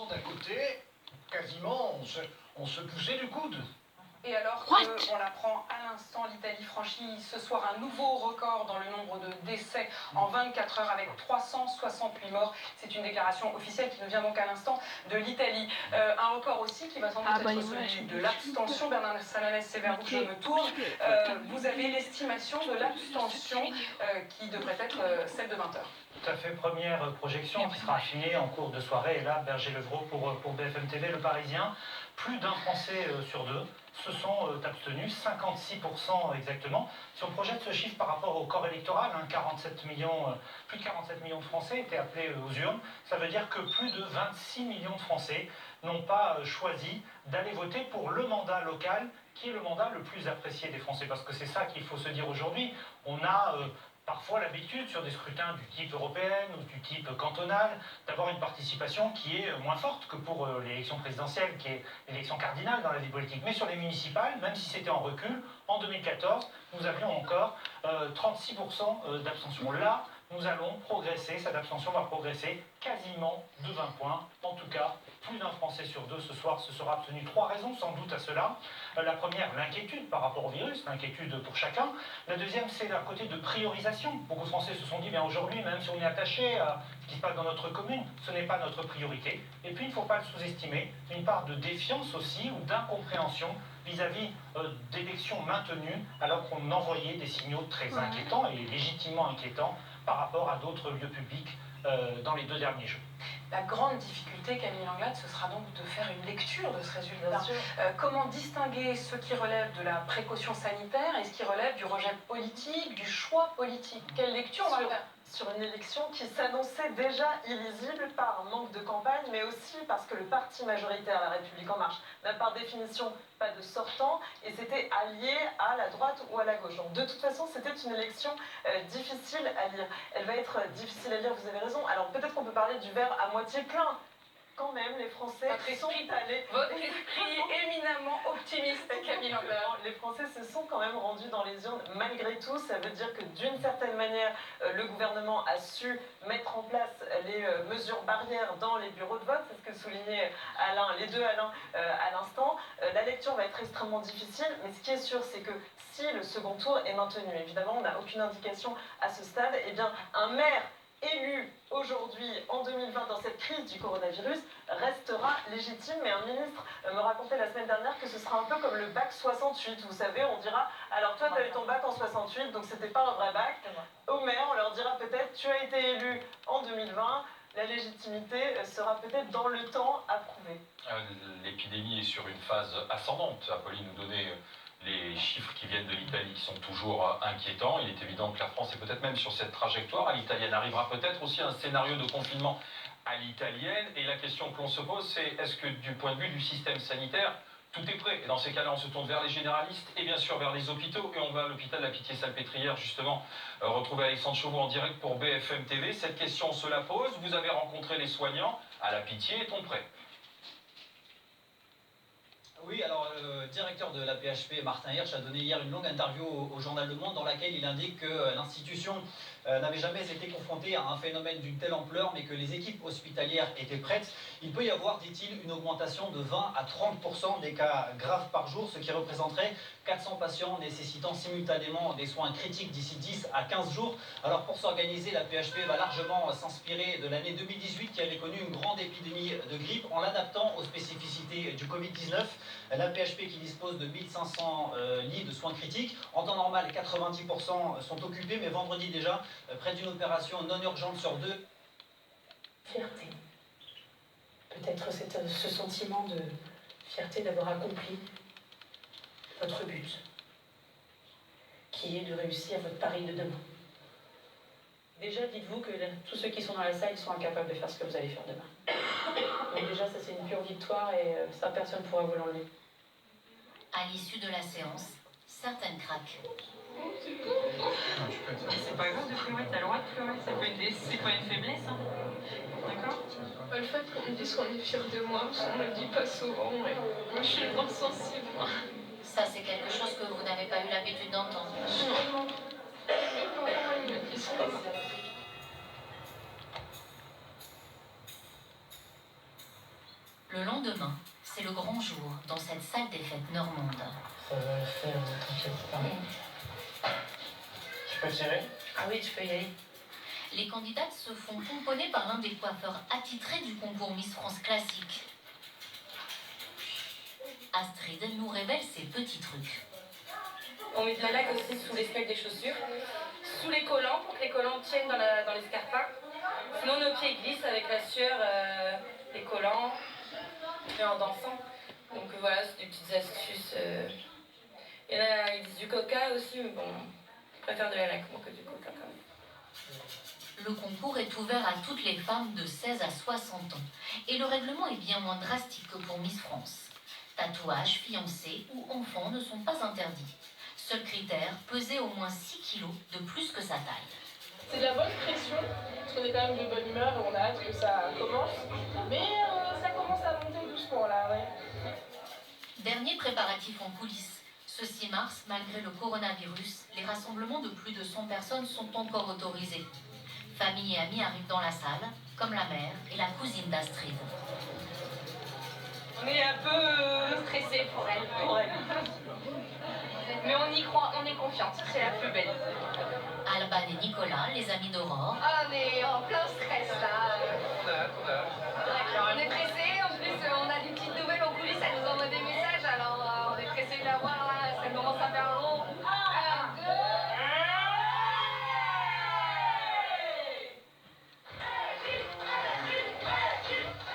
D'un côté, quasiment, on se poussait du coude. Et alors qu'on l'apprend à l'instant, l'Italie franchit ce soir un nouveau record dans le nombre de décès en 24 heures avec 368 morts. C'est une déclaration officielle qui nous vient donc à l'instant de l'Italie. Un record aussi qui va sans doute être celui de l'abstention. Bernard Sananès, c'est vers vous que je me tourne. Vous avez l'estimation de l'abstention qui devrait être celle de 20 heures. Tout à fait, première projection qui sera affinée en cours de soirée. Et là, Berger-Levrault pour BFM TV, Le Parisien. Plus d'un Français sur deux se sont abstenus, 56% exactement. Si on projette ce chiffre par rapport au corps électoral, plus de 47 millions de Français étaient appelés aux urnes, ça veut dire que plus de 26 millions de Français n'ont pas choisi d'aller voter pour le mandat local, qui est le mandat le plus apprécié des Français. Parce que c'est ça qu'il faut se dire aujourd'hui. On a parfois l'habitude, sur des scrutins du type européen ou du type cantonal, d'avoir une participation qui est moins forte que pour l'élection présidentielle, qui est l'élection cardinale dans la vie politique. Mais sur les municipales, même si c'était en recul, en 2014, nous avions encore 36% d'abstention. Là, nous allons progresser, cette abstention va progresser quasiment de 20 points. En tout cas, plus d'un Français sur deux ce soir se sera abstenu. 3 raisons sans doute à cela. La première, l'inquiétude par rapport au virus, l'inquiétude pour chacun. La deuxième, c'est un côté de priorisation. Beaucoup de Français se sont dit, bien aujourd'hui, même si on est attaché à ce qui se passe dans notre commune, ce n'est pas notre priorité. Et puis, il ne faut pas le sous-estimer, une part de défiance aussi ou d'incompréhension vis-à-vis d'élections maintenues, alors qu'on envoyait des signaux très inquiétants et légitimement inquiétants par rapport à d'autres lieux publics dans les 2 derniers jours. La grande difficulté, Camille Langlade, ce sera donc de faire une lecture de ce résultat. Comment distinguer ce qui relève de la précaution sanitaire et ce qui relève du rejet politique, du choix politique? Quelle lecture on va faire sur une élection qui s'annonçait déjà illisible par manque de campagne, mais aussi parce que le parti majoritaire, La République En Marche, n'a par définition pas de sortant, et c'était allié à la droite ou à la gauche. Donc de toute façon, c'était une élection difficile à lire. Elle va être difficile à lire, vous avez raison. Alors peut-être qu'on peut parler du verre à moitié plein. Quand même, les Français sont allés... Votre esprit éminemment optimiste, Camille Langlade. Les Français se sont quand même rendus dans les urnes malgré tout. Ça veut dire que d'une certaine manière, le gouvernement a su mettre en place les mesures barrières dans les bureaux de vote. C'est ce que soulignait Alain, les deux Alain à l'instant. La lecture va être extrêmement difficile, mais ce qui est sûr, c'est que si le second tour est maintenu, évidemment, on n'a aucune indication à ce stade, eh bien, un maire élu aujourd'hui, en 2020, dans cette crise du coronavirus, restera légitime. Mais un ministre me racontait la semaine dernière que ce sera un peu comme le bac 68. Vous savez, on dira, alors toi, tu as eu ton bac en 68, donc c'était pas un vrai bac. Au maire, on leur dira peut-être, tu as été élu en 2020, la légitimité sera peut-être dans le temps approuvée. L'épidémie est sur une phase ascendante. Apolline nous donnait les chiffres qui viennent de l'Italie qui sont toujours inquiétants. Il est évident que la France est peut-être même sur cette trajectoire. À l'italienne arrivera peut-être aussi un scénario de confinement à l'italienne. Et la question que l'on se pose, c'est est-ce que du point de vue du système sanitaire, tout est prêt? Et dans ces cas-là, on se tourne vers les généralistes et bien sûr vers les hôpitaux. Et on va à l'hôpital de la Pitié-Salpêtrière, justement, retrouver Alexandre Chauveau en direct pour BFM TV. Cette question, on se la pose. Vous avez rencontré les soignants à la Pitié. Est-on prêt? Oui, alors le directeur de la PHP, Martin Hirsch, a donné hier une longue interview au journal Le Monde dans laquelle il indique que l'institution n'avait jamais été confrontée à un phénomène d'une telle ampleur, mais que les équipes hospitalières étaient prêtes. Il peut y avoir, dit-il, une augmentation de 20 à 30% des cas graves par jour, ce qui représenterait 400 patients nécessitant simultanément des soins critiques d'ici 10 à 15 jours. Alors pour s'organiser, la PHP va largement s'inspirer de l'année 2018 qui avait connu une grande épidémie de grippe en l'adaptant aux spécificités du Covid-19. La PHP qui dispose de 1500 lits de soins critiques. En temps normal, 90% sont occupés, mais vendredi déjà, près d'une opération non urgente sur 2. Fierté. Peut-être ce sentiment de fierté d'avoir accompli votre but, qui est de réussir votre pari de demain. Déjà, dites-vous que tous ceux qui sont dans la salle sont incapables de faire ce que vous allez faire demain. Donc déjà, ça c'est une pure victoire et ça, personne ne pourra vous l'enlever. À l'issue de la séance, certaines craquent. C'est pas grave de pleurer, t'as le droit de pleurer, c'est pas une faiblesse, hein. D'accord? Le fait qu'on me dise qu'on est fier de moi, parce qu'on me le dit pas souvent, mais moi je suis une grande sensible. Ça, c'est quelque chose que vous n'avez pas eu l'habitude d'entendre. Non. Mes parents, ils me disent pas. Le lendemain, c'est le grand jour dans cette salle des fêtes normande. Ça va le faire, t'inquiète pas. Tu peux tirer? Ah oui, tu peux y aller. Les candidates se font pomponner par l'un des coiffeurs attitrés du concours Miss France classique. Astrid nous révèle ses petits trucs. On met de la laque aussi sous les semelles des chaussures, sous les collants pour que les collants tiennent dans les scarpins. Sinon nos pieds glissent avec la sueur des collants et en dansant. Donc voilà, c'est des petites astuces. Il y en a, ils disent du coca aussi, mais bon, je préfère de la laque que du coca quand même. Le concours est ouvert à toutes les femmes de 16 à 60 ans. Et le règlement est bien moins drastique que pour Miss France. Tatouages, fiancés ou enfants ne sont pas interdits. Seul critère, peser au moins 6 kilos de plus que sa taille. C'est de la bonne pression, parce qu'on est quand même de bonne humeur et on a hâte que ça commence. Mais ça commence à monter doucement là, ouais. Dernier préparatif en coulisses. Ce 6 mars, malgré le coronavirus, les rassemblements de plus de 100 personnes sont encore autorisés. Famille et amis arrivent dans la salle, comme la mère et la cousine d'Astrid. On est un peu stressé pour elle. Mais on y croit, on est confiante, c'est la plus belle. Alban et Nicolas, les amis d'Aurore. Ah, on est en plein stress là. On est pressés, en plus on a des petites nouvelles en coulisses, elle nous envoie des messages, alors on est pressés de la voir là, ça commence à faire long.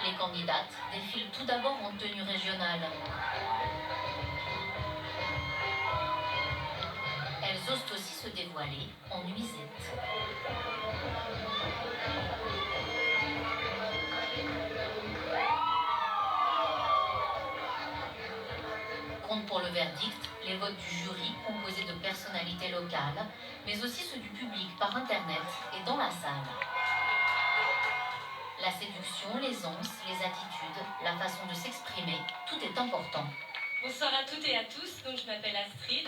Les candidates défilent tout d'abord en tenue régionale. Elles osent aussi se dévoiler en nuisette. Compte pour le verdict les votes du jury composé de personnalités locales, mais aussi ceux du public par internet et dans la salle. La séduction, l'aisance, les attitudes, la façon de s'exprimer, tout est important. Bonsoir à toutes et à tous, donc je m'appelle Astrid.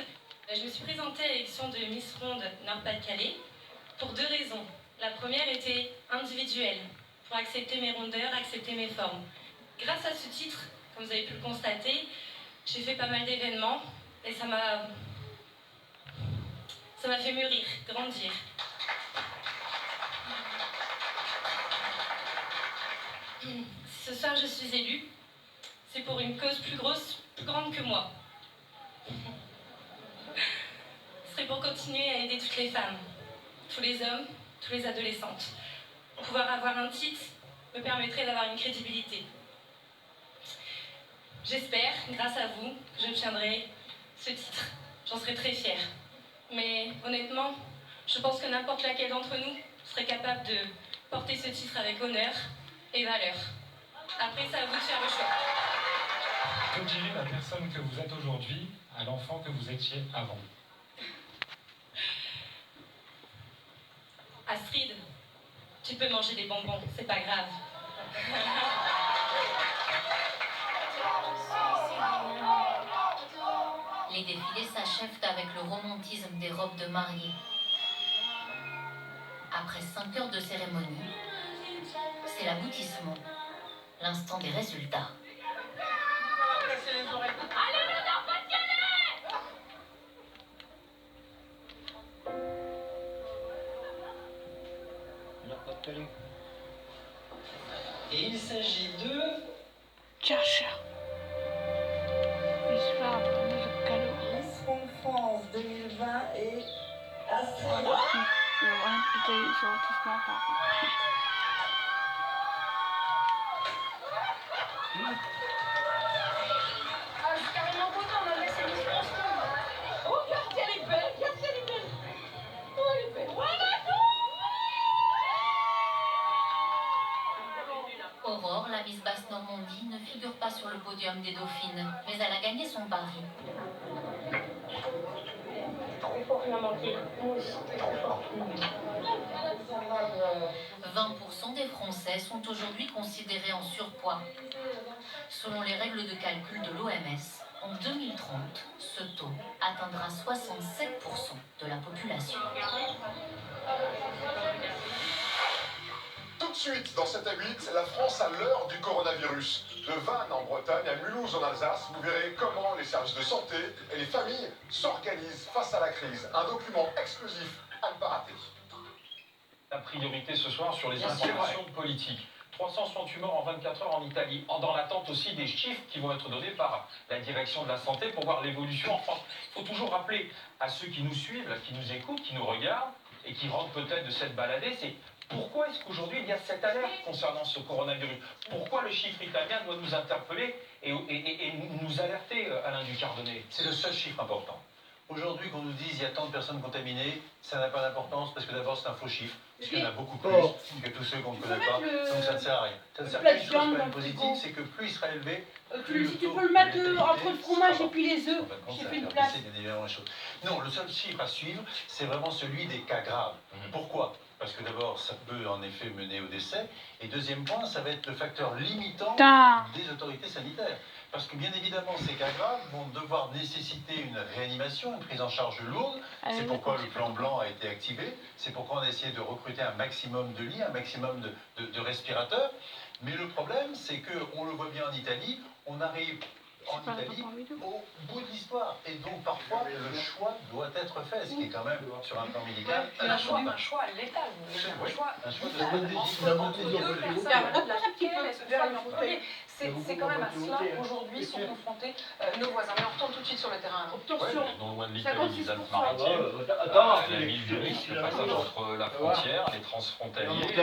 Je me suis présentée à l'élection de Miss Ronde Nord-Pas-de-Calais pour 2 raisons. La première était individuelle, pour accepter mes rondeurs, accepter mes formes. Grâce à ce titre, comme vous avez pu le constater, j'ai fait pas mal d'événements et ça m'a fait mûrir, grandir. Si ce soir je suis élue, c'est pour une cause plus grande que moi. Ce serait pour continuer à aider toutes les femmes, tous les hommes, tous les adolescentes. Pouvoir avoir un titre me permettrait d'avoir une crédibilité. J'espère, grâce à vous, que j'obtiendrai ce titre. J'en serai très fière. Mais honnêtement, je pense que n'importe laquelle d'entre nous serait capable de porter ce titre avec honneur et valeur. Après, c'est à vous de faire le choix. Que dirait la personne que vous êtes aujourd'hui à l'enfant que vous étiez avant? Astrid, tu peux manger des bonbons, c'est pas grave. Les défilés s'achèvent avec le romantisme des robes de mariée. Après 5 heures de cérémonie, c'est l'aboutissement, l'instant des résultats. Allez, le Nord-Pas-de-Calais! Et il s'agit de... Tchatcha. L'histoire de Calor. Miss France 2020 et Astrid. Ah, je suis carrément content, on a laissé Miss France. Oh, regarde, elle est belle, regarde, elle est belle. Oh, elle est belle. Aurore, la Miss Basse Normandie, ne figure pas sur le podium des Dauphines, mais elle a gagné son pari. Trop fort, il m'a manqué. Moi aussi, trop fort. 20% des Français sont aujourd'hui considérés en surpoids. Selon les règles de calcul de l'OMS, en 2030, ce taux atteindra 67% de la population. Tout de suite, dans 7 à 8, la France à l'heure du coronavirus. De Vannes en Bretagne à Mulhouse en Alsace, vous verrez comment les services de santé et les familles s'organisent face à la crise. Un document exclusif à ne pas rater. La priorité ce soir sur les Bien sûr, informations politiques. 368 morts en 24 heures en Italie, dans l'attente aussi des chiffres qui vont être donnés par la direction de la santé pour voir l'évolution en France. Il faut toujours rappeler à ceux qui nous suivent, là, qui nous écoutent, qui nous regardent et qui rentrent peut-être de cette baladée, c'est pourquoi est-ce qu'aujourd'hui il y a cette alerte concernant ce coronavirus? Pourquoi le chiffre italien doit nous interpeller et nous alerter, Alain Ducardonnet? C'est le seul chiffre important. Aujourd'hui, qu'on nous dise qu'il y a tant de personnes contaminées, ça n'a pas d'importance parce que d'abord c'est un faux chiffre, parce qu'il y en a beaucoup plus que tous ceux qu'on ne connaît pas, donc ça ne sert à rien. Ça ne sert qu'à une chose quand même positive, c'est que plus il sera élevé, Si tu peux le mettre entre le fromage et puis les œufs, j'ai fait une place. Non, le seul chiffre à suivre, c'est vraiment celui des cas graves. Pourquoi ? Parce que d'abord, ça peut en effet mener au décès. Et deuxième point, ça va être le facteur limitant des autorités sanitaires. Parce que bien évidemment, ces cas graves vont devoir nécessiter une réanimation, une prise en charge lourde. C'est pourquoi le plan blanc a été activé. C'est pourquoi on a essayé de recruter un maximum de lits, un maximum de respirateurs. Mais le problème, c'est qu'on le voit bien en Italie, on arrive en Italie au bout de l'histoire. Et donc parfois, le choix doit être fait, ce qui est quand même, sur un plan médical, un choix létal. Un choix c'est quand même à cela qu'aujourd'hui sont confrontés nos voisins. Mais on retourne tout de suite sur le terrain. Non loin de l'Italie, les Alpes-Maritimes, la ville du risque, le passage entre la frontière, les transfrontaliers.